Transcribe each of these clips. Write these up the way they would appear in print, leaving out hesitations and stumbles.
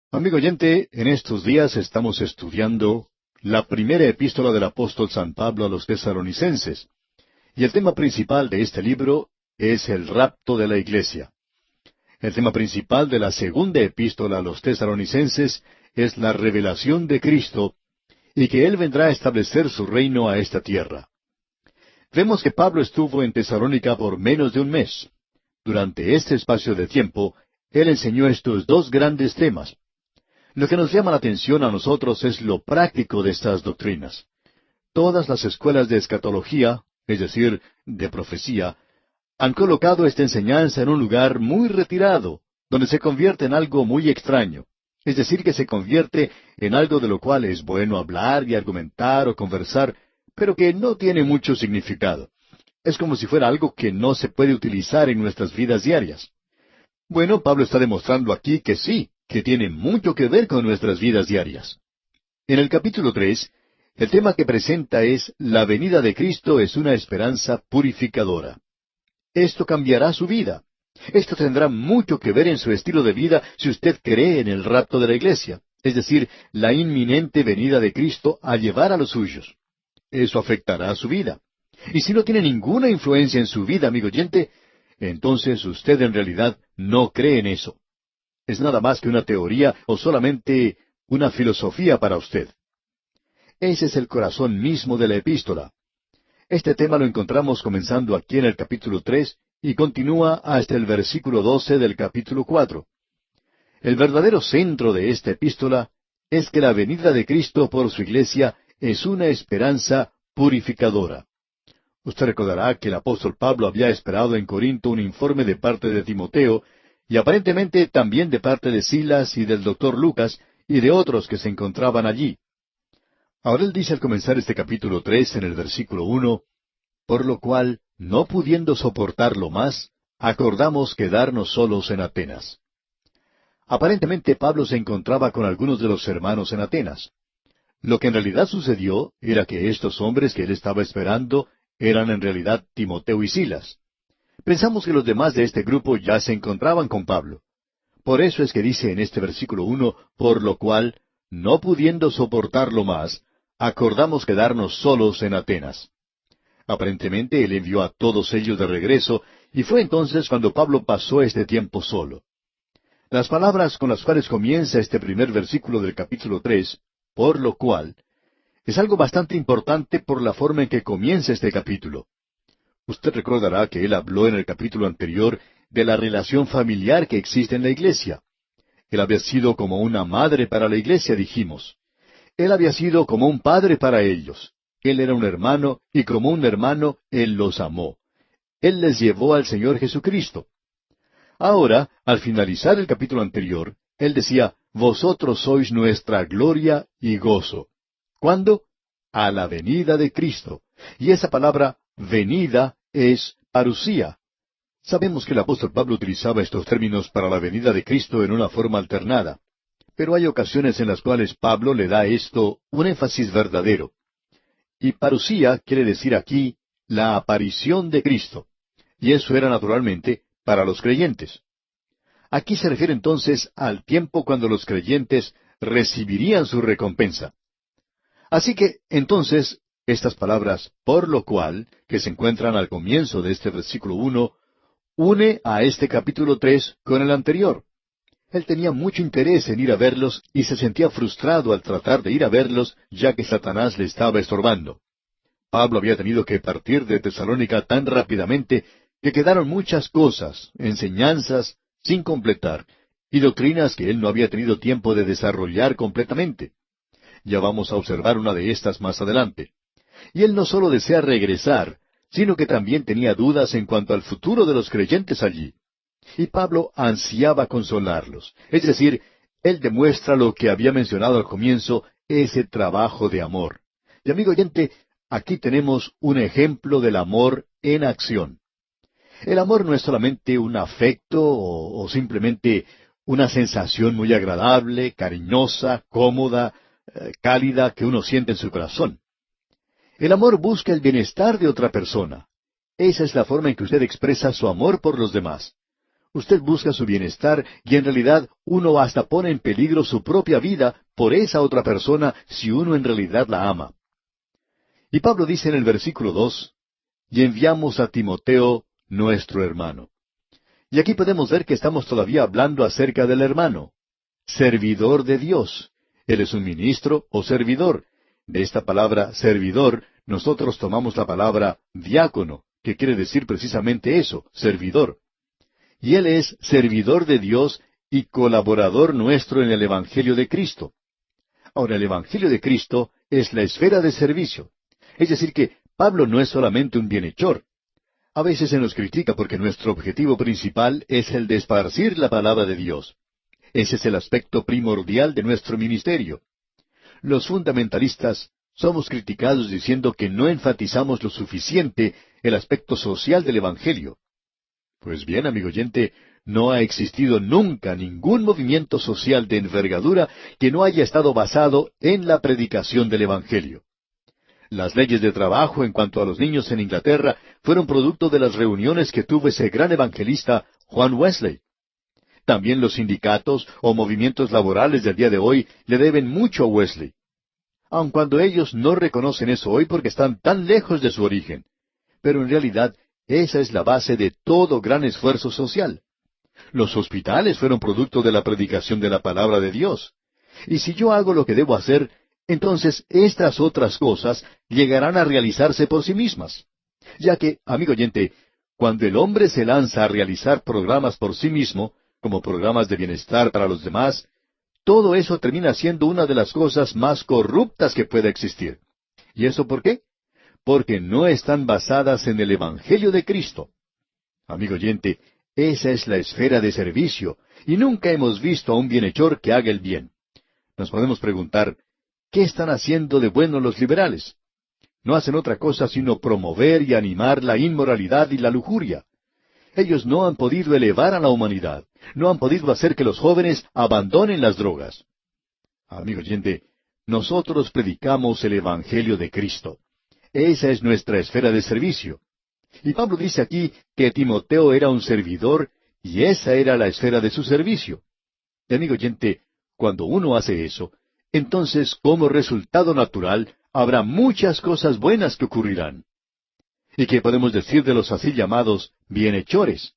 Amigo oyente, en estos días estamos estudiando la primera epístola del apóstol San Pablo a los tesalonicenses, y el tema principal de este libro es el rapto de la iglesia. El tema principal de la segunda epístola a los tesalonicenses es la revelación de Cristo y que Él vendrá a establecer su reino a esta tierra. Vemos que Pablo estuvo en Tesalónica por menos de un mes. Durante este espacio de tiempo, Él enseñó estos dos grandes temas. Lo que nos llama la atención a nosotros es lo práctico de estas doctrinas. Todas las escuelas de escatología, es decir, de profecía, han colocado esta enseñanza en un lugar muy retirado, donde se convierte en algo muy extraño. Es decir, que se convierte en algo de lo cual es bueno hablar y argumentar o conversar, pero que no tiene mucho significado. Es como si fuera algo que no se puede utilizar en nuestras vidas diarias. Bueno, Pablo está demostrando aquí que sí, que tiene mucho que ver con nuestras vidas diarias. En el capítulo 3, el tema que presenta es la venida de Cristo es una esperanza purificadora. Esto cambiará su vida. Esto tendrá mucho que ver en su estilo de vida si usted cree en el rapto de la iglesia, es decir, la inminente venida de Cristo a llevar a los suyos. Eso afectará su vida. Y si no tiene ninguna influencia en su vida, amigo oyente, entonces usted en realidad no cree en eso. Es nada más que una teoría o solamente una filosofía para usted. Ese es el corazón mismo de la epístola. Este tema lo encontramos comenzando aquí en el capítulo 3 y continúa hasta el versículo 12 del capítulo 4. El verdadero centro de esta epístola es que la venida de Cristo por su iglesia es una esperanza purificadora. Usted recordará que el apóstol Pablo había esperado en Corinto un informe de parte de Timoteo, y aparentemente también de parte de Silas y del doctor Lucas y de otros que se encontraban allí. Ahora él dice al comenzar este capítulo 3 en el versículo 1, por lo cual, no pudiendo soportarlo más, acordamos quedarnos solos en Atenas. Aparentemente Pablo se encontraba con algunos de los hermanos en Atenas. Lo que en realidad sucedió era que estos hombres que él estaba esperando eran en realidad Timoteo y Silas. Pensamos que los demás de este grupo ya se encontraban con Pablo. Por eso es que dice en este versículo 1, por lo cual, no pudiendo soportarlo más, acordamos quedarnos solos en Atenas. Aparentemente él envió a todos ellos de regreso, y fue entonces cuando Pablo pasó este tiempo solo. Las palabras con las cuales comienza este primer versículo del capítulo 3, por lo cual, es algo bastante importante por la forma en que comienza este capítulo. Usted recordará que él habló en el capítulo anterior de la relación familiar que existe en la iglesia. Él había sido como una madre para la iglesia, dijimos. Él había sido como un padre para ellos. Él era un hermano, y como un hermano, él los amó. Él les llevó al Señor Jesucristo. Ahora, al finalizar el capítulo anterior, él decía, vosotros sois nuestra gloria y gozo. ¿Cuándo? A la venida de Cristo. Y esa palabra, venida, es parusía. Sabemos que el apóstol Pablo utilizaba estos términos para la venida de Cristo en una forma alternada. Pero hay ocasiones en las cuales Pablo le da esto un énfasis verdadero. Y parusía quiere decir aquí la aparición de Cristo. Y eso era naturalmente para los creyentes. Aquí se refiere entonces al tiempo cuando los creyentes recibirían su recompensa. Así que, entonces, estas palabras, por lo cual, que se encuentran al comienzo de este versículo 1, une a este capítulo 3 con el anterior. Él tenía mucho interés en ir a verlos y se sentía frustrado al tratar de ir a verlos, ya que Satanás le estaba estorbando. Pablo había tenido que partir de Tesalónica tan rápidamente que quedaron muchas cosas, enseñanzas, sin completar, y doctrinas que él no había tenido tiempo de desarrollar completamente. Ya vamos a observar una de estas más adelante. Y él no solo desea regresar, sino que también tenía dudas en cuanto al futuro de los creyentes allí. Y Pablo ansiaba consolarlos. Es decir, él demuestra lo que había mencionado al comienzo, ese trabajo de amor. Y amigo oyente, aquí tenemos un ejemplo del amor en acción. El amor no es solamente un afecto o simplemente una sensación muy agradable, cariñosa, cómoda, cálida que uno siente en su corazón. El amor busca el bienestar de otra persona. Esa es la forma en que usted expresa su amor por los demás. Usted busca su bienestar y en realidad uno hasta pone en peligro su propia vida por esa otra persona si uno en realidad la ama. Y Pablo dice en el versículo 2, y enviamos a Timoteo, nuestro hermano. Y aquí podemos ver que estamos todavía hablando acerca del hermano, servidor de Dios. Él es un ministro o servidor. De esta palabra servidor, nosotros tomamos la palabra diácono, que quiere decir precisamente eso, servidor. Y él es servidor de Dios y colaborador nuestro en el Evangelio de Cristo. Ahora, el Evangelio de Cristo es la esfera de servicio. Es decir, que Pablo no es solamente un bienhechor. A veces se nos critica porque nuestro objetivo principal es el de esparcir la palabra de Dios. Ese es el aspecto primordial de nuestro ministerio. Los fundamentalistas somos criticados diciendo que no enfatizamos lo suficiente el aspecto social del Evangelio. Pues bien, amigo oyente, no ha existido nunca ningún movimiento social de envergadura que no haya estado basado en la predicación del Evangelio. Las leyes de trabajo en cuanto a los niños en Inglaterra fueron producto de las reuniones que tuvo ese gran evangelista Juan Wesley. También los sindicatos o movimientos laborales del día de hoy le deben mucho a Wesley, aun cuando ellos no reconocen eso hoy porque están tan lejos de su origen. Pero en realidad esa es la base de todo gran esfuerzo social. Los hospitales fueron producto de la predicación de la palabra de Dios. Y si yo hago lo que debo hacer, entonces estas otras cosas llegarán a realizarse por sí mismas. Ya que, amigo oyente, cuando el hombre se lanza a realizar programas por sí mismo, como programas de bienestar para los demás, todo eso termina siendo una de las cosas más corruptas que pueda existir. ¿Y eso por qué? Porque no están basadas en el Evangelio de Cristo. Amigo oyente, esa es la esfera de servicio, y nunca hemos visto a un bienhechor que haga el bien. Nos podemos preguntar, ¿qué están haciendo de bueno los liberales? No hacen otra cosa sino promover y animar la inmoralidad y la lujuria. Ellos no han podido elevar a la humanidad, no han podido hacer que los jóvenes abandonen las drogas. Amigo oyente, nosotros predicamos el Evangelio de Cristo. Esa es nuestra esfera de servicio. Y Pablo dice aquí que Timoteo era un servidor y esa era la esfera de su servicio. Y amigo oyente, cuando uno hace eso, entonces como resultado natural habrá muchas cosas buenas que ocurrirán. ¿Y qué podemos decir de los así llamados bienhechores?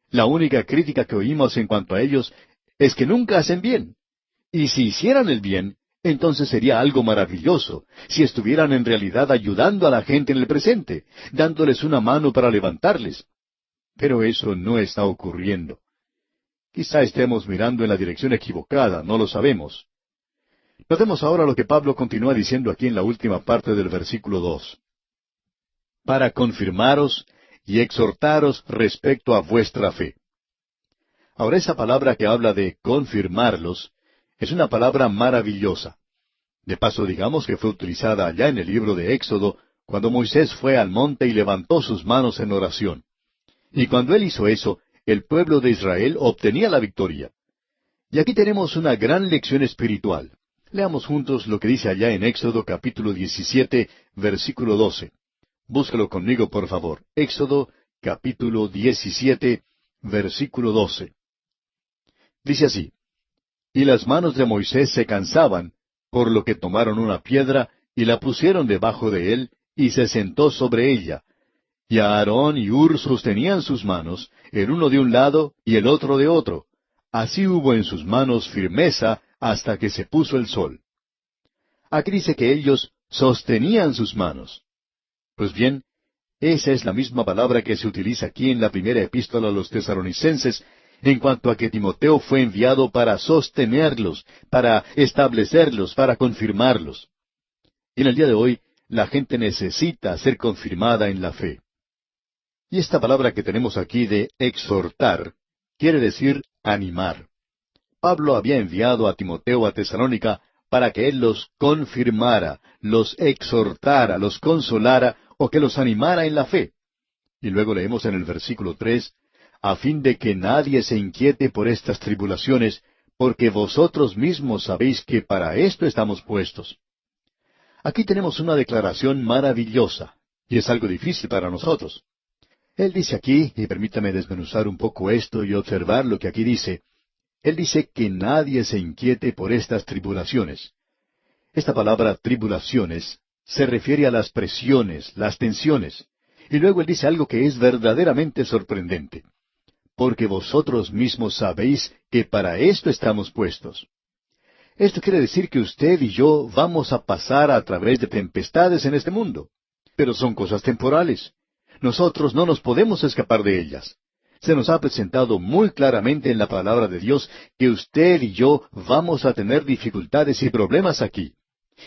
La única crítica que oímos en cuanto a ellos es que nunca hacen bien. Y si hicieran el bien, entonces sería algo maravilloso, si estuvieran en realidad ayudando a la gente en el presente, dándoles una mano para levantarles. Pero eso no está ocurriendo. Quizá estemos mirando en la dirección equivocada, no lo sabemos. Notemos ahora lo que Pablo continúa diciendo aquí en la última parte del versículo 2. Para confirmaros y exhortaros respecto a vuestra fe. Ahora esa palabra que habla de confirmarlos es una palabra maravillosa. De paso, digamos que fue utilizada allá en el libro de Éxodo, cuando Moisés fue al monte y levantó sus manos en oración. Y cuando él hizo eso, el pueblo de Israel obtenía la victoria. Y aquí tenemos una gran lección espiritual. Leamos juntos lo que dice allá en Éxodo capítulo 17, versículo 12. Búscalo conmigo, por favor. Éxodo capítulo 17, versículo 12. Dice así: Y las manos de Moisés se cansaban, por lo que tomaron una piedra y la pusieron debajo de él, y se sentó sobre ella. Y Aarón y Hur sostenían sus manos, el uno de un lado y el otro de otro. Así hubo en sus manos firmeza hasta que se puso el sol. Aquí dice que ellos sostenían sus manos. Pues bien, esa es la misma palabra que se utiliza aquí en la primera epístola a los tesalonicenses, en cuanto a que Timoteo fue enviado para sostenerlos, para establecerlos, para confirmarlos. Y en el día de hoy, la gente necesita ser confirmada en la fe. Y esta palabra que tenemos aquí de exhortar, quiere decir animar. Pablo había enviado a Timoteo a Tesalónica para que él los confirmara, los exhortara, los consolara o que los animara en la fe. Y luego leemos en el versículo 3, a fin de que nadie se inquiete por estas tribulaciones, porque vosotros mismos sabéis que para esto estamos puestos. Aquí tenemos una declaración maravillosa, y es algo difícil para nosotros. Él dice aquí, y permítame desmenuzar un poco esto y observar lo que aquí dice. Él dice que nadie se inquiete por estas tribulaciones. Esta palabra tribulaciones se refiere a las presiones, las tensiones. Y luego él dice algo que es verdaderamente sorprendente. Porque vosotros mismos sabéis que para esto estamos puestos. Esto quiere decir que usted y yo vamos a pasar a través de tempestades en este mundo. Pero son cosas temporales. Nosotros no nos podemos escapar de ellas. Se nos ha presentado muy claramente en la palabra de Dios que usted y yo vamos a tener dificultades y problemas aquí.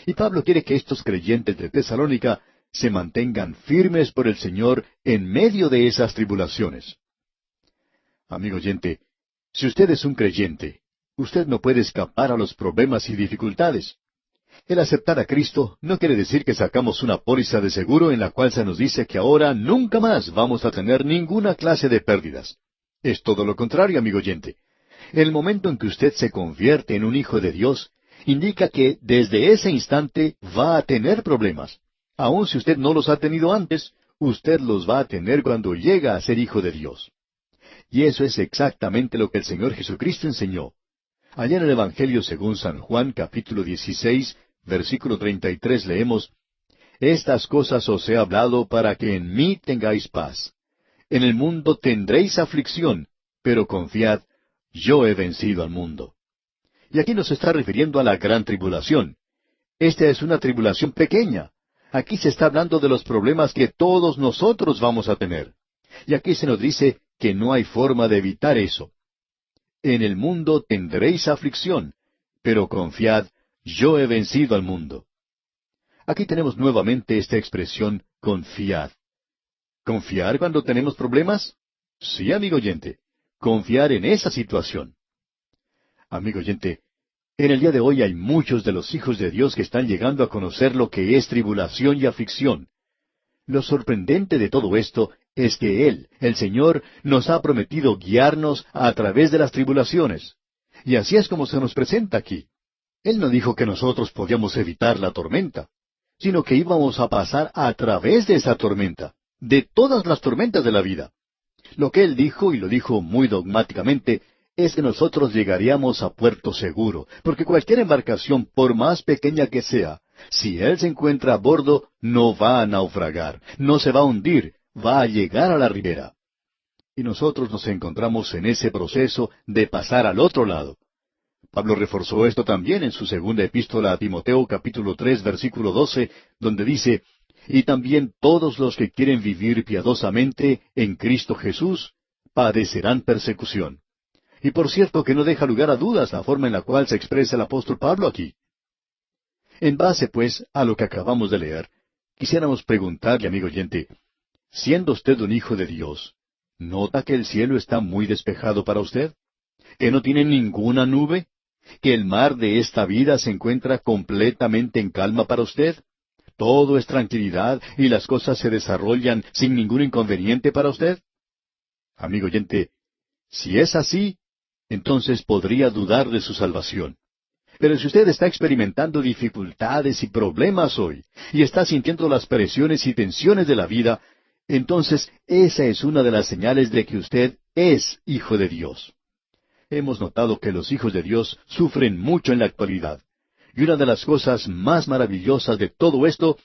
Y Pablo quiere que estos creyentes de Tesalónica se mantengan firmes por el Señor en medio de esas tribulaciones. Amigo oyente, si usted es un creyente, usted no puede escapar a los problemas y dificultades. El aceptar a Cristo no quiere decir que sacamos una póliza de seguro en la cual se nos dice que ahora nunca más vamos a tener ninguna clase de pérdidas. Es todo lo contrario, amigo oyente. El momento en que usted se convierte en un hijo de Dios, indica que desde ese instante va a tener problemas. Aun si usted no los ha tenido antes, usted los va a tener cuando llega a ser hijo de Dios. Y eso es exactamente lo que el Señor Jesucristo enseñó. Allá en el Evangelio según San Juan, capítulo 16, versículo 33, leemos, Estas cosas os he hablado para que en mí tengáis paz. En el mundo tendréis aflicción, pero confiad, yo he vencido al mundo. Y aquí nos está refiriendo a la gran tribulación. Esta es una tribulación pequeña. Aquí se está hablando de los problemas que todos nosotros vamos a tener. Y aquí se nos dice que no hay forma de evitar eso. En el mundo tendréis aflicción, pero confiad, yo he vencido al mundo. Aquí tenemos nuevamente esta expresión, confiad. ¿Confiar cuando tenemos problemas? Sí, amigo oyente. Confiar en esa situación. Amigo oyente, en el día de hoy hay muchos de los hijos de Dios que están llegando a conocer lo que es tribulación y aflicción. Lo sorprendente de todo esto es que Él, el Señor, nos ha prometido guiarnos a través de las tribulaciones. Y así es como se nos presenta aquí. Él no dijo que nosotros podíamos evitar la tormenta, sino que íbamos a pasar a través de esa tormenta, de todas las tormentas de la vida. Lo que Él dijo, y lo dijo muy dogmáticamente, es que nosotros llegaríamos a puerto seguro, porque cualquier embarcación, por más pequeña que sea, si Él se encuentra a bordo, no va a naufragar, no se va a hundir, va a llegar a la ribera. Y nosotros nos encontramos en ese proceso de pasar al otro lado. Pablo reforzó esto también en su segunda epístola a Timoteo, capítulo 3, versículo 12, donde dice, Y también todos los que quieren vivir piadosamente en Cristo Jesús, padecerán persecución. Y por cierto que no deja lugar a dudas la forma en la cual se expresa el apóstol Pablo aquí. En base, pues, a lo que acabamos de leer, quisiéramos preguntarle, amigo oyente, siendo usted un hijo de Dios, ¿nota que el cielo está muy despejado para usted? ¿Que no tiene ninguna nube? ¿Que el mar de esta vida se encuentra completamente en calma para usted? ¿Todo es tranquilidad y las cosas se desarrollan sin ningún inconveniente para usted? Amigo oyente, si es así, entonces podría dudar de su salvación. Pero si usted está experimentando dificultades y problemas hoy, y está sintiendo las presiones y tensiones de la vida, entonces esa es una de las señales de que usted es hijo de Dios. Hemos notado que los hijos de Dios sufren mucho en la actualidad. Y una de las cosas más maravillosas de todo esto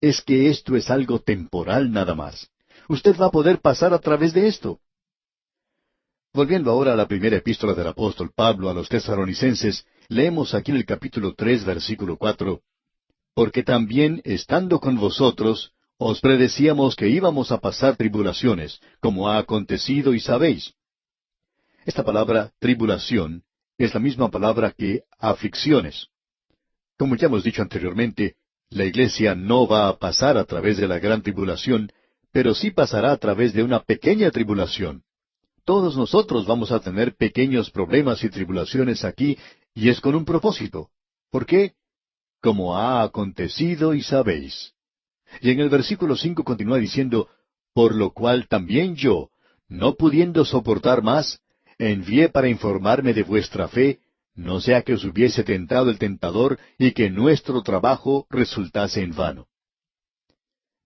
es que esto es algo temporal nada más. Usted va a poder pasar a través de esto. Volviendo ahora a la primera epístola del apóstol Pablo a los tesalonicenses, leemos aquí en el capítulo 3, versículo 4, Porque también, estando con vosotros, os predecíamos que íbamos a pasar tribulaciones, como ha acontecido y sabéis. Esta palabra, tribulación, es la misma palabra que aflicciones. Como ya hemos dicho anteriormente, la iglesia no va a pasar a través de la gran tribulación, pero sí pasará a través de una pequeña tribulación. Todos nosotros vamos a tener pequeños problemas y tribulaciones aquí, y es con un propósito. ¿Por qué? Como ha acontecido y sabéis. Y en el versículo 5 continúa diciendo, Por lo cual también yo, no pudiendo soportar más, envié para informarme de vuestra fe, no sea que os hubiese tentado el tentador y que nuestro trabajo resultase en vano.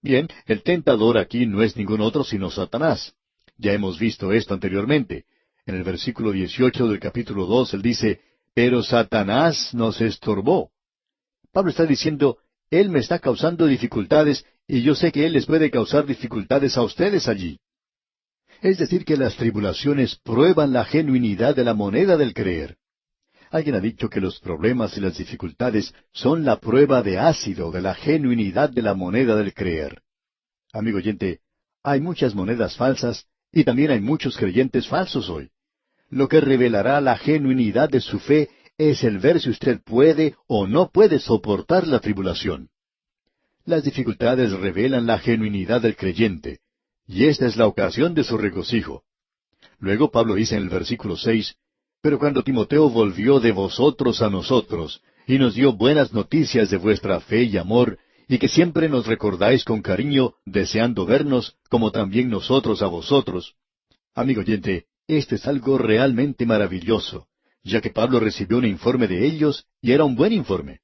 Bien, el tentador aquí no es ningún otro sino Satanás. Ya hemos visto esto anteriormente. En el versículo 18 del capítulo 2, él dice, pero Satanás nos estorbó. Pablo está diciendo, él me está causando dificultades y yo sé que él les puede causar dificultades a ustedes allí. Es decir, que las tribulaciones prueban la genuinidad de la moneda del creer. Alguien ha dicho que los problemas y las dificultades son la prueba de ácido de la genuinidad de la moneda del creer. Amigo oyente, hay muchas monedas falsas y también hay muchos creyentes falsos hoy. Lo que revelará la genuinidad de su fe es el ver si usted puede o no puede soportar la tribulación. Las dificultades revelan la genuinidad del creyente, y esta es la ocasión de su regocijo. Luego Pablo dice en el versículo 6, pero cuando Timoteo volvió de vosotros a nosotros, y nos dio buenas noticias de vuestra fe y amor, y que siempre nos recordáis con cariño, deseando vernos, como también nosotros a vosotros. Amigo oyente, esto es algo realmente maravilloso, ya que Pablo recibió un informe de ellos, y era un buen informe.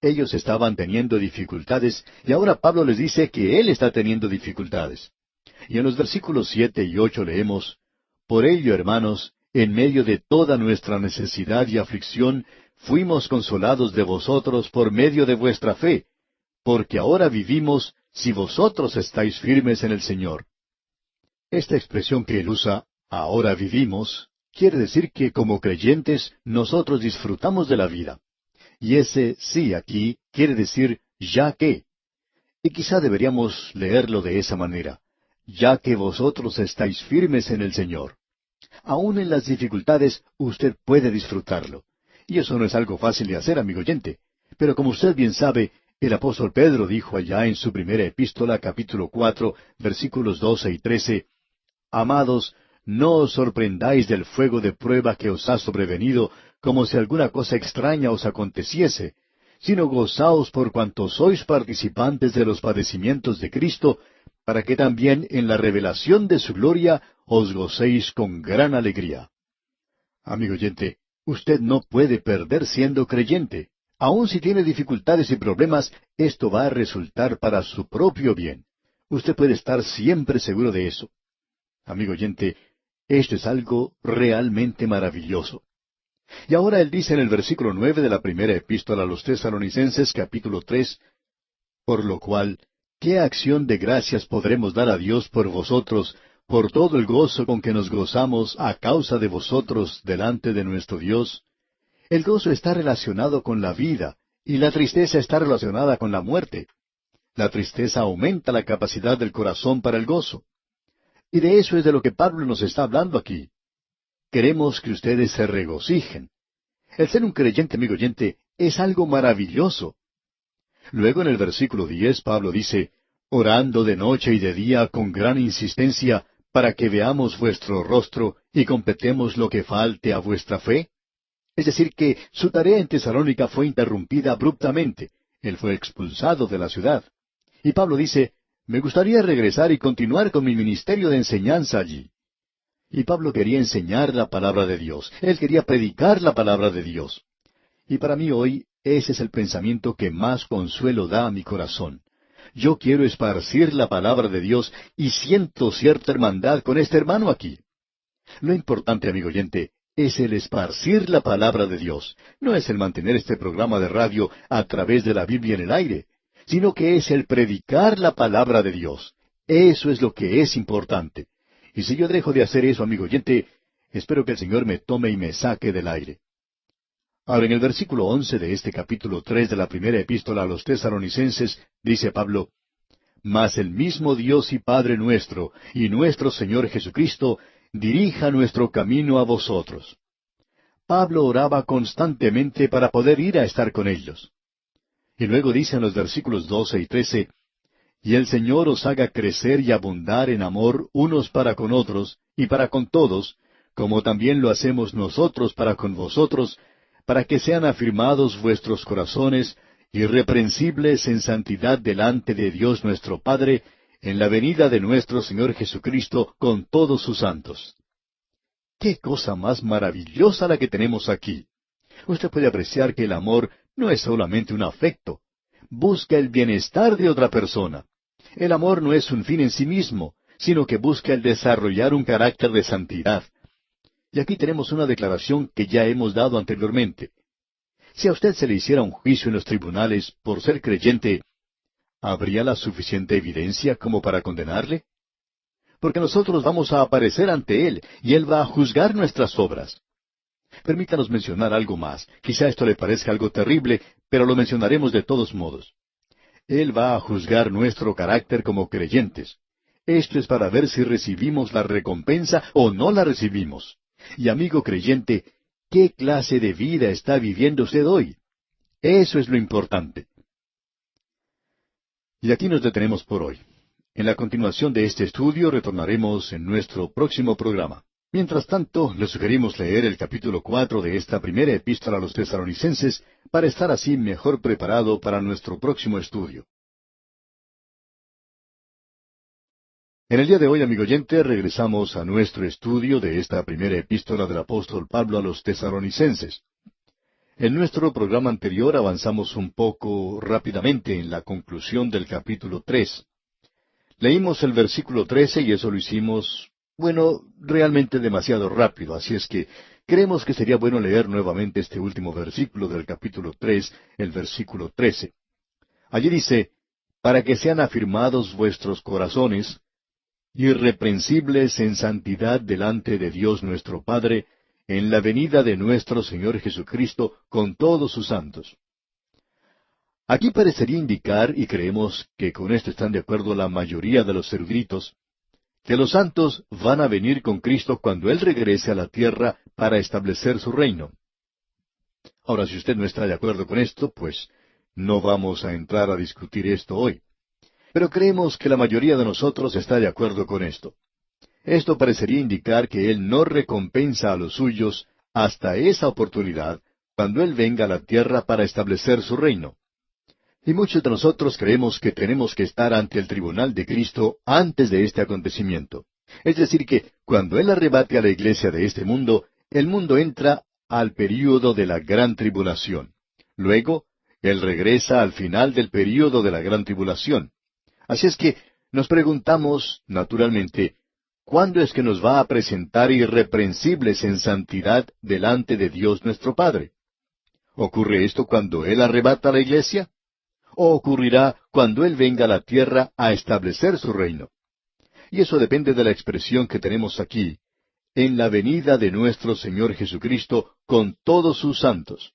Ellos estaban teniendo dificultades, y ahora Pablo les dice que él está teniendo dificultades. Y en los versículos 7 y 8 leemos, por ello, hermanos, en medio de toda nuestra necesidad y aflicción, fuimos consolados de vosotros por medio de vuestra fe, porque ahora vivimos si vosotros estáis firmes en el Señor. Esta expresión que él usa, ahora vivimos, quiere decir que como creyentes nosotros disfrutamos de la vida. Y ese sí aquí quiere decir ya que. Y quizá deberíamos leerlo de esa manera, ya que vosotros estáis firmes en el Señor. Aún en las dificultades usted puede disfrutarlo. Y eso no es algo fácil de hacer, amigo oyente. Pero como usted bien sabe, el apóstol Pedro dijo allá en su primera epístola, capítulo 4, versículos 12 y 13, Amados, no os sorprendáis del fuego de prueba que os ha sobrevenido, como si alguna cosa extraña os aconteciese, sino gozaos por cuanto sois participantes de los padecimientos de Cristo, para que también en la revelación de su gloria os gocéis con gran alegría. Amigo oyente, usted no puede perder siendo creyente. Aun si tiene dificultades y problemas, esto va a resultar para su propio bien. Usted puede estar siempre seguro de eso. Amigo oyente, esto es algo realmente maravilloso. Y ahora él dice en el versículo 9 de la primera epístola a los Tesalonicenses, capítulo 3, por lo cual, ¿qué acción de gracias podremos dar a Dios por vosotros, por todo el gozo con que nos gozamos a causa de vosotros delante de nuestro Dios? El gozo está relacionado con la vida, y la tristeza está relacionada con la muerte. La tristeza aumenta la capacidad del corazón para el gozo. Y de eso es de lo que Pablo nos está hablando aquí. Queremos que ustedes se regocijen. El ser un creyente, amigo oyente, es algo maravilloso. Luego en el versículo 10 Pablo dice, orando de noche y de día con gran insistencia, para que veamos vuestro rostro y completemos lo que falte a vuestra fe. Es decir, que su tarea en Tesalónica fue interrumpida abruptamente. Él fue expulsado de la ciudad. Y Pablo dice, me gustaría regresar y continuar con mi ministerio de enseñanza allí. Y Pablo quería enseñar la palabra de Dios. Él quería predicar la palabra de Dios. Y para mí hoy, ese es el pensamiento que más consuelo da a mi corazón. Yo quiero esparcir la palabra de Dios y siento cierta hermandad con este hermano aquí. Lo importante, amigo oyente, es el esparcir la palabra de Dios. No es el mantener este programa de radio a través de la Biblia en el aire, sino que es el predicar la palabra de Dios. Eso es lo que es importante. Y si yo dejo de hacer eso, amigo oyente, espero que el Señor me tome y me saque del aire. Ahora, en el versículo 11 de este capítulo 3 de la primera epístola a los Tesalonicenses, dice Pablo, Mas el mismo Dios y Padre nuestro, y nuestro Señor Jesucristo, dirija nuestro camino a vosotros. Pablo oraba constantemente para poder ir a estar con ellos. Y luego dice en los versículos 12 y 13, Y el Señor os haga crecer y abundar en amor unos para con otros, y para con todos, como también lo hacemos nosotros para con vosotros, para que sean afirmados vuestros corazones, irreprensibles en santidad delante de Dios nuestro Padre, en la venida de nuestro Señor Jesucristo con todos sus santos. ¡Qué cosa más maravillosa la que tenemos aquí! Usted puede apreciar que el amor no es solamente un afecto. Busca el bienestar de otra persona. El amor no es un fin en sí mismo, sino que busca el desarrollar un carácter de santidad. Y aquí tenemos una declaración que ya hemos dado anteriormente. Si a usted se le hiciera un juicio en los tribunales por ser creyente, ¿habría la suficiente evidencia como para condenarle? Porque nosotros vamos a aparecer ante Él, y Él va a juzgar nuestras obras. Permítanos mencionar algo más. Quizá esto le parezca algo terrible, pero lo mencionaremos de todos modos. Él va a juzgar nuestro carácter como creyentes. Esto es para ver si recibimos la recompensa o no la recibimos. Y amigo creyente, ¿qué clase de vida está viviendo usted hoy? Eso es lo importante. Y aquí nos detenemos por hoy. En la continuación de este estudio retornaremos en nuestro próximo programa. Mientras tanto, le sugerimos leer el capítulo 4 de esta primera epístola a los Tesalonicenses para estar así mejor preparado para nuestro próximo estudio. En el día de hoy, amigo oyente, regresamos a nuestro estudio de esta primera epístola del apóstol Pablo a los Tesalonicenses. En nuestro programa anterior avanzamos un poco rápidamente en la conclusión del capítulo 3. Leímos el versículo 13 y eso lo hicimos, realmente demasiado rápido, así es que creemos que sería bueno leer nuevamente este último versículo del capítulo 3, el versículo 13. Allí dice, para que sean afirmados vuestros corazones, irreprensibles en santidad delante de Dios nuestro Padre, en la venida de nuestro Señor Jesucristo con todos sus santos. Aquí parecería indicar, y creemos que con esto están de acuerdo la mayoría de los eruditos, que los santos van a venir con Cristo cuando Él regrese a la tierra para establecer su reino. Ahora, si usted no está de acuerdo con esto, pues no vamos a entrar a discutir esto hoy. Pero creemos que la mayoría de nosotros está de acuerdo con esto. Esto parecería indicar que Él no recompensa a los suyos hasta esa oportunidad, cuando Él venga a la tierra para establecer su reino. Y muchos de nosotros creemos que tenemos que estar ante el tribunal de Cristo antes de este acontecimiento. Es decir, que cuando Él arrebate a la iglesia de este mundo, el mundo entra al período de la gran tribulación. Luego, Él regresa al final del período de la gran tribulación. Así es que nos preguntamos, naturalmente, ¿cuándo es que nos va a presentar irreprensibles en santidad delante de Dios nuestro Padre? ¿Ocurre esto cuando Él arrebata a la iglesia? ¿O ocurrirá cuando Él venga a la tierra a establecer su reino? Y eso depende de la expresión que tenemos aquí, en la venida de nuestro Señor Jesucristo con todos sus santos.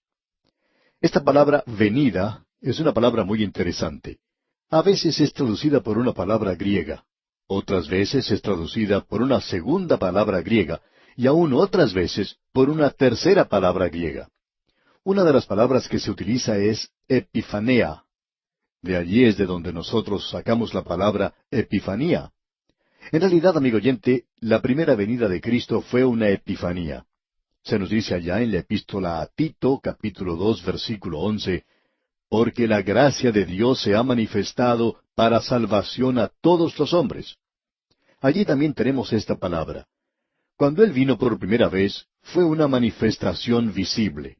Esta palabra venida es una palabra muy interesante. A veces es traducida por una palabra griega, otras veces es traducida por una segunda palabra griega, y aún otras veces por una tercera palabra griega. Una de las palabras que se utiliza es epifanea. De allí es de donde nosotros sacamos la palabra epifanía. En realidad, amigo oyente, la primera venida de Cristo fue una epifanía. Se nos dice allá en la epístola a Tito, capítulo 2, versículo 11, porque la gracia de Dios se ha manifestado para salvación a todos los hombres. Allí también tenemos esta palabra. Cuando Él vino por primera vez, fue una manifestación visible.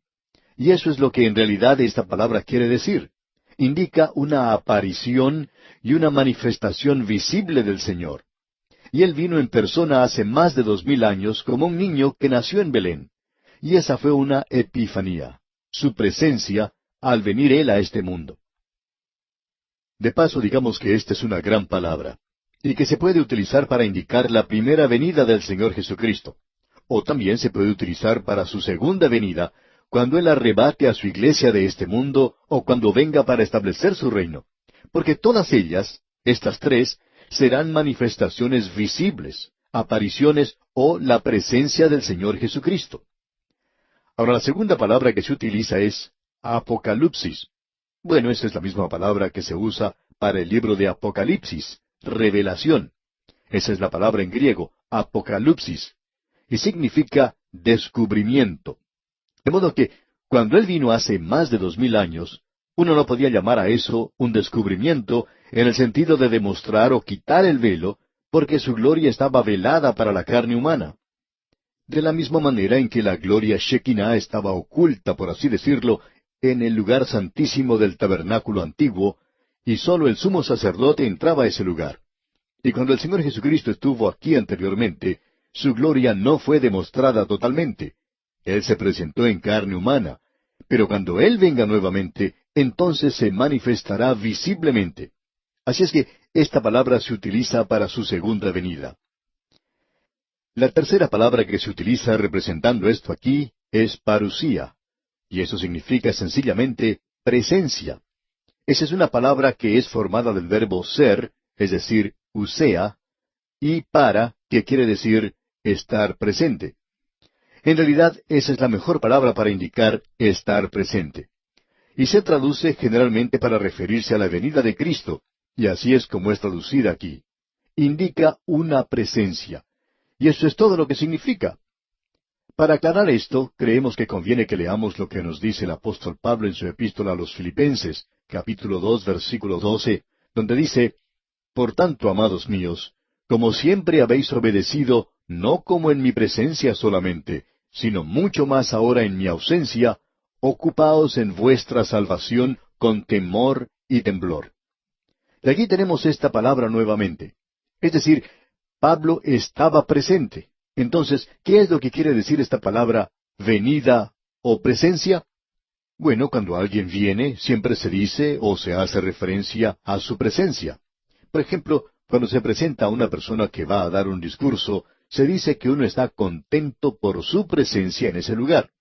Y eso es lo que en realidad esta palabra quiere decir. Indica una aparición y una manifestación visible del Señor. Y Él vino en persona hace más de 2000 años como un niño que nació en Belén. Y esa fue una epifanía, su presencia al venir Él a este mundo. De paso, digamos que esta es una gran palabra, y que se puede utilizar para indicar la primera venida del Señor Jesucristo. O también se puede utilizar para su segunda venida, cuando Él arrebate a su iglesia de este mundo, o cuando venga para establecer su reino. Porque todas ellas, estas tres, serán manifestaciones visibles, apariciones o la presencia del Señor Jesucristo. Ahora, la segunda palabra que se utiliza es apocalipsis. Esa es la misma palabra que se usa para el libro de Apocalipsis, revelación. Esa es la palabra en griego, apocalipsis, y significa descubrimiento. De modo que, cuando Él vino hace más de 2000 años, uno no podía llamar a eso un descubrimiento en el sentido de demostrar o quitar el velo, porque su gloria estaba velada para la carne humana. De la misma manera en que la gloria Shekinah estaba oculta, por así decirlo, en el lugar santísimo del tabernáculo antiguo, y sólo el sumo sacerdote entraba a ese lugar. Y cuando el Señor Jesucristo estuvo aquí anteriormente, su gloria no fue demostrada totalmente. Él se presentó en carne humana, pero cuando Él venga nuevamente, entonces se manifestará visiblemente. Así es que esta palabra se utiliza para su segunda venida. La tercera palabra que se utiliza representando esto aquí es parusía, y eso significa sencillamente presencia. Esa es una palabra que es formada del verbo ser, es decir, usea, y para, que quiere decir estar presente. En realidad, esa es la mejor palabra para indicar estar presente. Y se traduce generalmente para referirse a la venida de Cristo, y así es como es traducida aquí. Indica una presencia. Y eso es todo lo que significa. Para aclarar esto, creemos que conviene que leamos lo que nos dice el apóstol Pablo en su epístola a los Filipenses, capítulo 2, versículo 12, donde dice, Por tanto, amados míos, como siempre habéis obedecido, no como en mi presencia solamente, sino mucho más ahora en mi ausencia, ocupaos en vuestra salvación con temor y temblor. Y aquí tenemos esta palabra nuevamente. Es decir, Pablo estaba presente. Entonces, ¿qué es lo que quiere decir esta palabra venida o presencia? Bueno, cuando alguien viene, siempre se dice o se hace referencia a su presencia. Por ejemplo, cuando se presenta a una persona que va a dar un discurso, se dice que uno está contento por su presencia en ese lugar.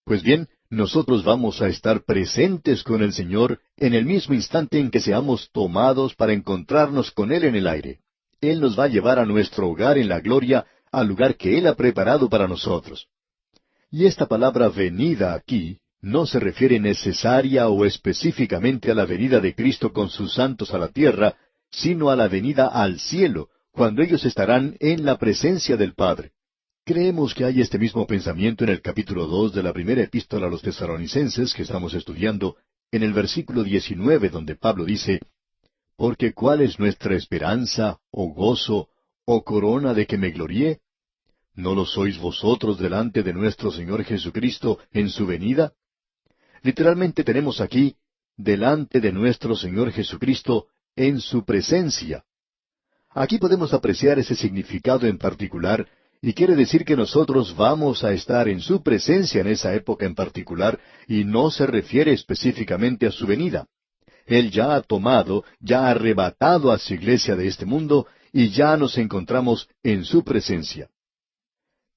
Pues bien, nosotros vamos a estar presentes con el Señor en el mismo instante en que seamos tomados para encontrarnos con Él en el aire. Él nos va a llevar a nuestro hogar en la gloria, al lugar que Él ha preparado para nosotros. Y esta palabra venida aquí no se refiere necesaria o específicamente a la venida de Cristo con sus santos a la tierra, sino a la venida al cielo, cuando ellos estarán en la presencia del Padre. Creemos que hay este mismo pensamiento en el capítulo 2 de la primera epístola a los Tesalonicenses que estamos estudiando, en el versículo 19, donde Pablo dice, Porque ¿cuál es nuestra esperanza, o gozo, o corona de que me gloríe? ¿No lo sois vosotros delante de nuestro Señor Jesucristo en su venida? Literalmente tenemos aquí, delante de nuestro Señor Jesucristo en su presencia. Aquí podemos apreciar ese significado en particular, y quiere decir que nosotros vamos a estar en su presencia en esa época en particular, y no se refiere específicamente a su venida. Él ya ha tomado, ya ha arrebatado a su iglesia de este mundo, y ya nos encontramos en su presencia.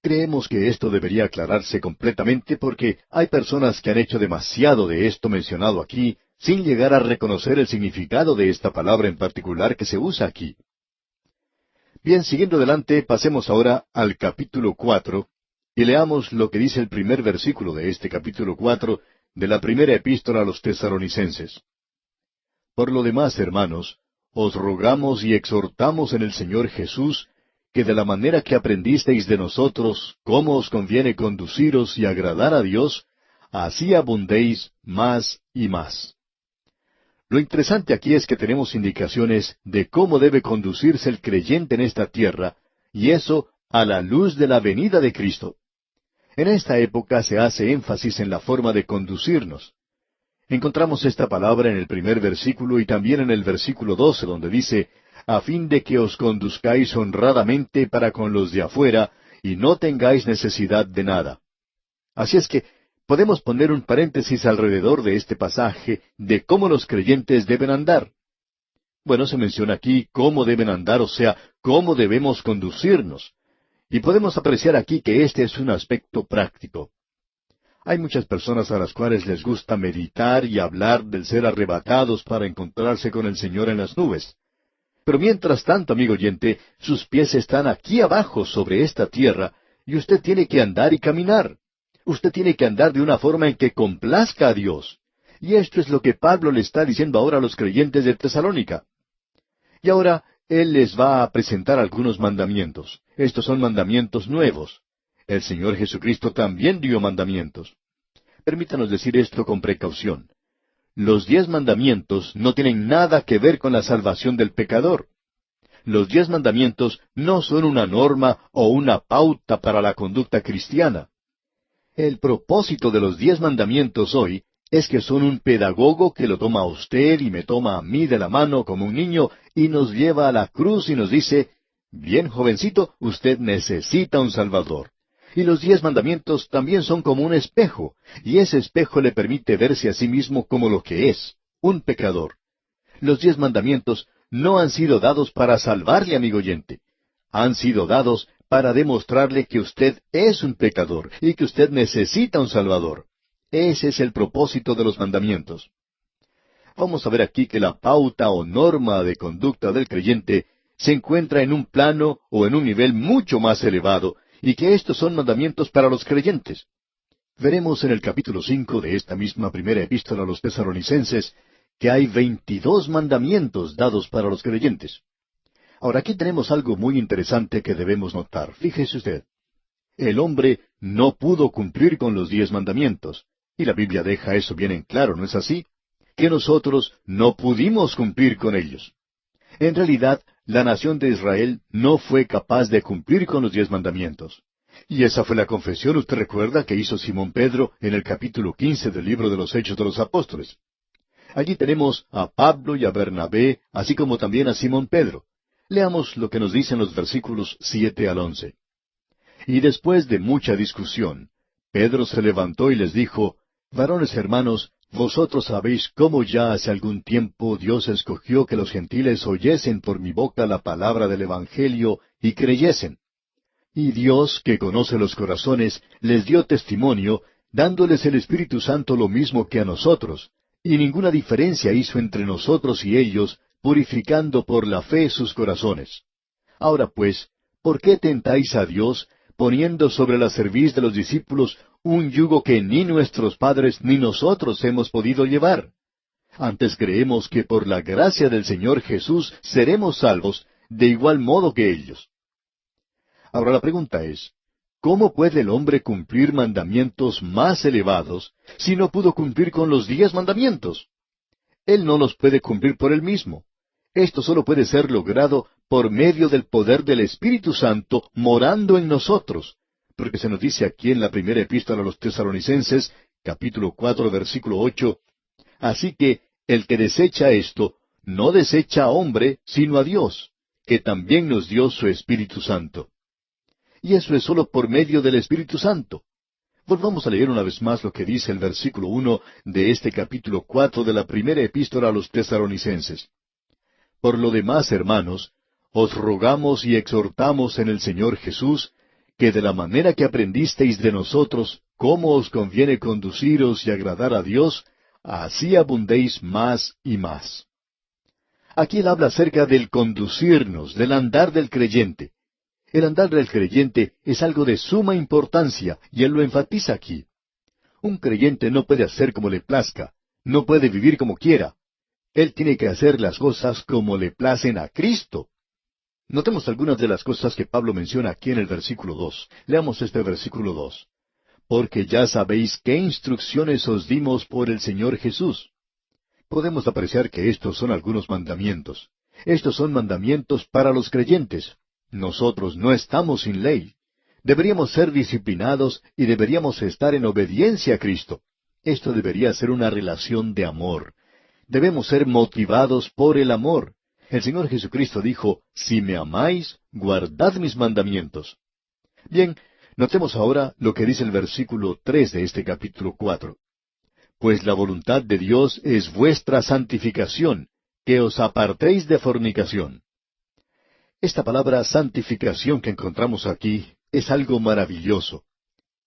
Creemos que esto debería aclararse completamente porque hay personas que han hecho demasiado de esto mencionado aquí, sin llegar a reconocer el significado de esta palabra en particular que se usa aquí. Bien, siguiendo adelante, pasemos ahora al capítulo 4 y leamos lo que dice el primer versículo de este capítulo 4 de la primera epístola a los Tesalonicenses. Por lo demás, hermanos, os rogamos y exhortamos en el Señor Jesús, que de la manera que aprendisteis de nosotros cómo os conviene conduciros y agradar a Dios, así abundéis más y más. Lo interesante aquí es que tenemos indicaciones de cómo debe conducirse el creyente en esta tierra, y eso a la luz de la venida de Cristo. En esta época se hace énfasis en la forma de conducirnos. Encontramos esta palabra en el primer versículo y también en el versículo 12, donde dice, a fin de que os conduzcáis honradamente para con los de afuera, y no tengáis necesidad de nada. Así es que podemos poner un paréntesis alrededor de este pasaje de cómo los creyentes deben andar. Bueno, se menciona aquí cómo deben andar, o sea, cómo debemos conducirnos. Y podemos apreciar aquí que este es un aspecto práctico. Hay muchas personas a las cuales les gusta meditar y hablar del ser arrebatados para encontrarse con el Señor en las nubes. Pero mientras tanto, amigo oyente, sus pies están aquí abajo sobre esta tierra, y usted tiene que andar y caminar. Usted tiene que andar de una forma en que complazca a Dios. Y esto es lo que Pablo le está diciendo ahora a los creyentes de Tesalónica. Y ahora él les va a presentar algunos mandamientos. Estos son mandamientos nuevos. El Señor Jesucristo también dio mandamientos. Permítanos decir esto con precaución. Los 10 mandamientos no tienen nada que ver con la salvación del pecador. Los 10 mandamientos no son una norma o una pauta para la conducta cristiana. El propósito de los 10 mandamientos hoy es que son un pedagogo que lo toma a usted y me toma a mí de la mano como un niño y nos lleva a la cruz y nos dice, bien jovencito, usted necesita un Salvador. Y los 10 mandamientos también son como un espejo, y ese espejo le permite verse a sí mismo como lo que es, un pecador. Los 10 mandamientos no han sido dados para salvarle, amigo oyente. Han sido dados para demostrarle que usted es un pecador y que usted necesita un Salvador. Ese es el propósito de los mandamientos. Vamos a ver aquí que la pauta o norma de conducta del creyente se encuentra en un plano o en un nivel mucho más elevado, y que estos son mandamientos para los creyentes. Veremos en el capítulo 5 de esta misma primera epístola a los Tesalonicenses que hay 22 mandamientos dados para los creyentes. Ahora aquí tenemos algo muy interesante que debemos notar. Fíjese usted. El hombre no pudo cumplir con los 10 mandamientos. Y la Biblia deja eso bien en claro, ¿no es así? Que nosotros no pudimos cumplir con ellos. En realidad, la nación de Israel no fue capaz de cumplir con los 10 mandamientos. Y esa fue la confesión, usted recuerda, que hizo Simón Pedro en el capítulo 15 del libro de los Hechos de los Apóstoles. Allí tenemos a Pablo y a Bernabé, así como también a Simón Pedro. Leamos lo que nos dicen los versículos 7 al 11. Y después de mucha discusión, Pedro se levantó y les dijo, Varones hermanos, vosotros sabéis cómo ya hace algún tiempo Dios escogió que los gentiles oyesen por mi boca la palabra del Evangelio y creyesen. Y Dios, que conoce los corazones, les dio testimonio, dándoles el Espíritu Santo lo mismo que a nosotros, y ninguna diferencia hizo entre nosotros y ellos, purificando por la fe sus corazones. Ahora pues, ¿por qué tentáis a Dios, poniendo sobre la cerviz de los discípulos un yugo que ni nuestros padres ni nosotros hemos podido llevar? Antes creemos que por la gracia del Señor Jesús seremos salvos, de igual modo que ellos. Ahora la pregunta es, ¿cómo puede el hombre cumplir mandamientos más elevados si no pudo cumplir con los 10 mandamientos? Él no los puede cumplir por él mismo. Esto solo puede ser logrado por medio del poder del Espíritu Santo morando en nosotros, porque se nos dice aquí en la primera epístola a los Tesalonicenses, capítulo 4, versículo 8, así que el que desecha esto, no desecha a hombre, sino a Dios, que también nos dio su Espíritu Santo. Y eso es solo por medio del Espíritu Santo. Volvamos a leer una vez más lo que dice el versículo 1 de este capítulo 4 de la primera epístola a los Tesalonicenses. Por lo demás, hermanos, os rogamos y exhortamos en el Señor Jesús, que de la manera que aprendisteis de nosotros cómo os conviene conduciros y agradar a Dios, así abundéis más y más. Aquí él habla acerca del conducirnos, del andar del creyente. El andar del creyente es algo de suma importancia, y él lo enfatiza aquí. Un creyente no puede hacer como le plazca, no puede vivir como quiera. Él tiene que hacer las cosas como le placen a Cristo. Notemos algunas de las cosas que Pablo menciona aquí en el versículo 2. Leamos este versículo 2. Porque ya sabéis qué instrucciones os dimos por el Señor Jesús. Podemos apreciar que estos son algunos mandamientos. Estos son mandamientos para los creyentes. Nosotros no estamos sin ley. Deberíamos ser disciplinados y deberíamos estar en obediencia a Cristo. Esto debería ser una relación de amor. Debemos ser motivados por el amor. El Señor Jesucristo dijo, si me amáis, guardad mis mandamientos. Bien, notemos ahora lo que dice el versículo 3 de este capítulo 4. Pues la voluntad de Dios es vuestra santificación, que os apartéis de fornicación. Esta palabra santificación que encontramos aquí es algo maravilloso,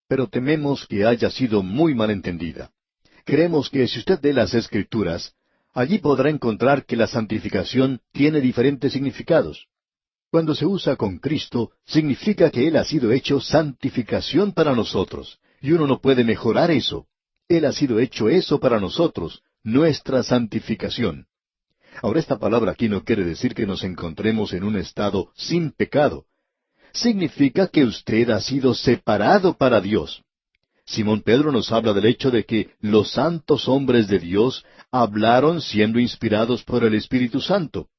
pero tememos que haya sido muy mal entendida. Creemos que si usted lee las Escrituras, allí podrá encontrar que la santificación tiene diferentes significados. Cuando se usa con Cristo, significa que Él ha sido hecho santificación para nosotros, y uno no puede mejorar eso. Él ha sido hecho eso para nosotros, nuestra santificación. Ahora esta palabra aquí no quiere decir que nos encontremos en un estado sin pecado. Significa que usted ha sido separado para Dios. Simón Pedro nos habla del hecho de que los santos hombres de Dios hablaron siendo inspirados por el Espíritu Santo.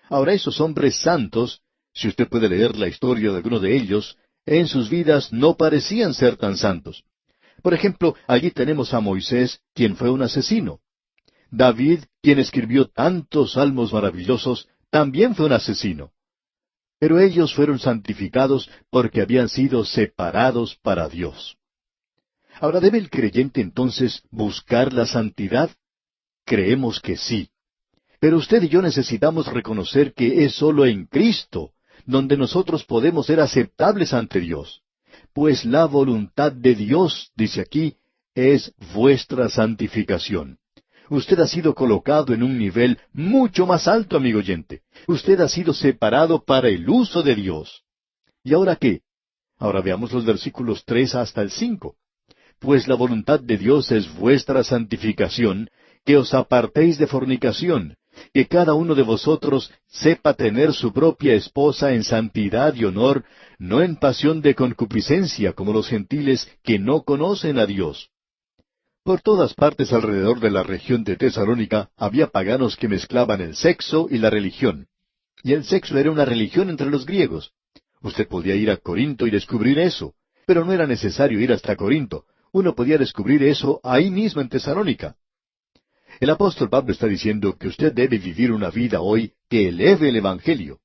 Ahora esos hombres santos, si usted puede leer la historia de alguno de ellos, en sus vidas no parecían ser tan santos. Por ejemplo, allí tenemos a Moisés, quien fue un asesino. David, quien escribió tantos salmos maravillosos, también fue un asesino. Pero ellos fueron santificados porque habían sido separados para Dios. Ahora, ¿debe el creyente entonces buscar la santidad? Creemos que sí. Pero usted y yo necesitamos reconocer que es sólo en Cristo donde nosotros podemos ser aceptables ante Dios. Pues la voluntad de Dios, dice aquí, es vuestra santificación. Usted ha sido colocado en un nivel mucho más alto, amigo oyente. Usted ha sido separado para el uso de Dios. ¿Y ahora qué? Ahora veamos los versículos 3 hasta el 5. Pues la voluntad de Dios es vuestra santificación, que os apartéis de fornicación, que cada uno de vosotros sepa tener su propia esposa en santidad y honor, no en pasión de concupiscencia como los gentiles que no conocen a Dios. Por todas partes alrededor de la región de Tesalónica había paganos que mezclaban el sexo y la religión. Y el sexo era una religión entre los griegos. Usted podía ir a Corinto y descubrir eso, pero no era necesario ir hasta Corinto. Uno podía descubrir eso ahí mismo en Tesalónica. El apóstol Pablo está diciendo que usted debe vivir una vida hoy que eleve el Evangelio.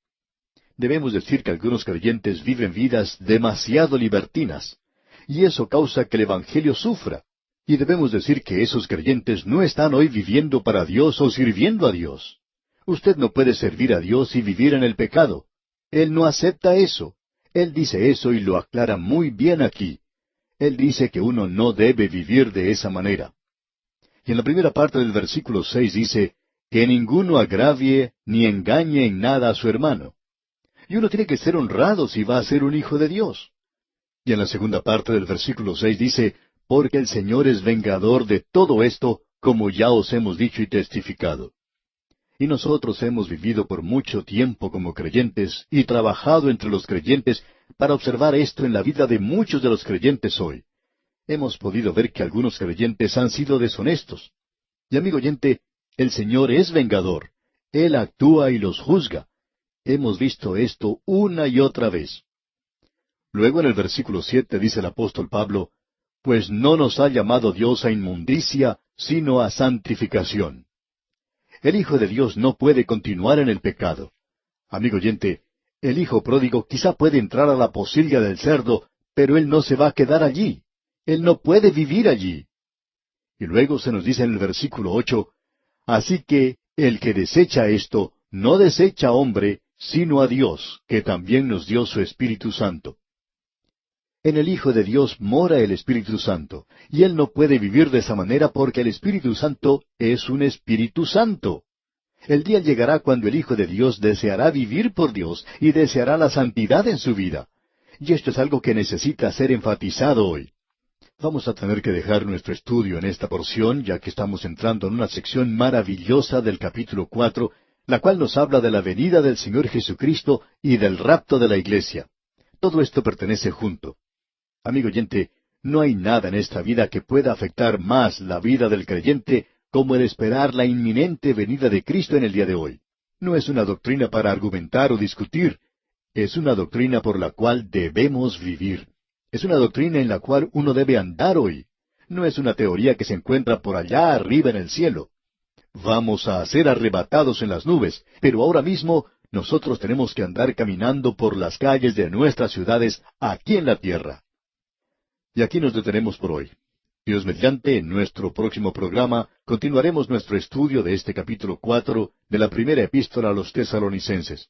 Debemos decir que algunos creyentes viven vidas demasiado libertinas, y eso causa que el Evangelio sufra. Y debemos decir que esos creyentes no están hoy viviendo para Dios o sirviendo a Dios. Usted no puede servir a Dios y vivir en el pecado. Él no acepta eso. Él dice eso y lo aclara muy bien aquí. Él dice que uno no debe vivir de esa manera. Y en la primera parte del versículo 6 dice, que ninguno agravie ni engañe en nada a su hermano. Y uno tiene que ser honrado si va a ser un hijo de Dios. Y en la segunda parte del versículo 6 dice, porque el Señor es vengador de todo esto, como ya os hemos dicho y testificado. Y nosotros hemos vivido por mucho tiempo como creyentes y trabajado entre los creyentes para observar esto en la vida de muchos de los creyentes hoy. Hemos podido ver que algunos creyentes han sido deshonestos. Y amigo oyente, el Señor es vengador. Él actúa y los juzga. Hemos visto esto una y otra vez. Luego en el versículo 7 dice el apóstol Pablo, pues no nos ha llamado Dios a inmundicia, sino a santificación. El Hijo de Dios no puede continuar en el pecado. Amigo oyente, el hijo pródigo quizá puede entrar a la pocilga del cerdo, pero él no se va a quedar allí. Él no puede vivir allí. Y luego se nos dice en el versículo 8, así que el que desecha esto, no desecha a hombre, sino a Dios, que también nos dio su Espíritu Santo. En el Hijo de Dios mora el Espíritu Santo, y Él no puede vivir de esa manera porque el Espíritu Santo es un Espíritu Santo. El día llegará cuando el Hijo de Dios deseará vivir por Dios y deseará la santidad en su vida. Y esto es algo que necesita ser enfatizado hoy. Vamos a tener que dejar nuestro estudio en esta porción, ya que estamos entrando en una sección maravillosa del capítulo 4, la cual nos habla de la venida del Señor Jesucristo y del rapto de la iglesia. Todo esto pertenece junto. Amigo oyente, no hay nada en esta vida que pueda afectar más la vida del creyente como el esperar la inminente venida de Cristo en el día de hoy. No es una doctrina para argumentar o discutir, es una doctrina por la cual debemos vivir. Es una doctrina en la cual uno debe andar hoy. No es una teoría que se encuentra por allá arriba en el cielo. Vamos a ser arrebatados en las nubes, pero ahora mismo nosotros tenemos que andar caminando por las calles de nuestras ciudades aquí en la tierra. Y aquí nos detenemos por hoy. Dios mediante, en nuestro próximo programa continuaremos nuestro estudio de este capítulo 4 de la primera epístola a los Tesalonicenses.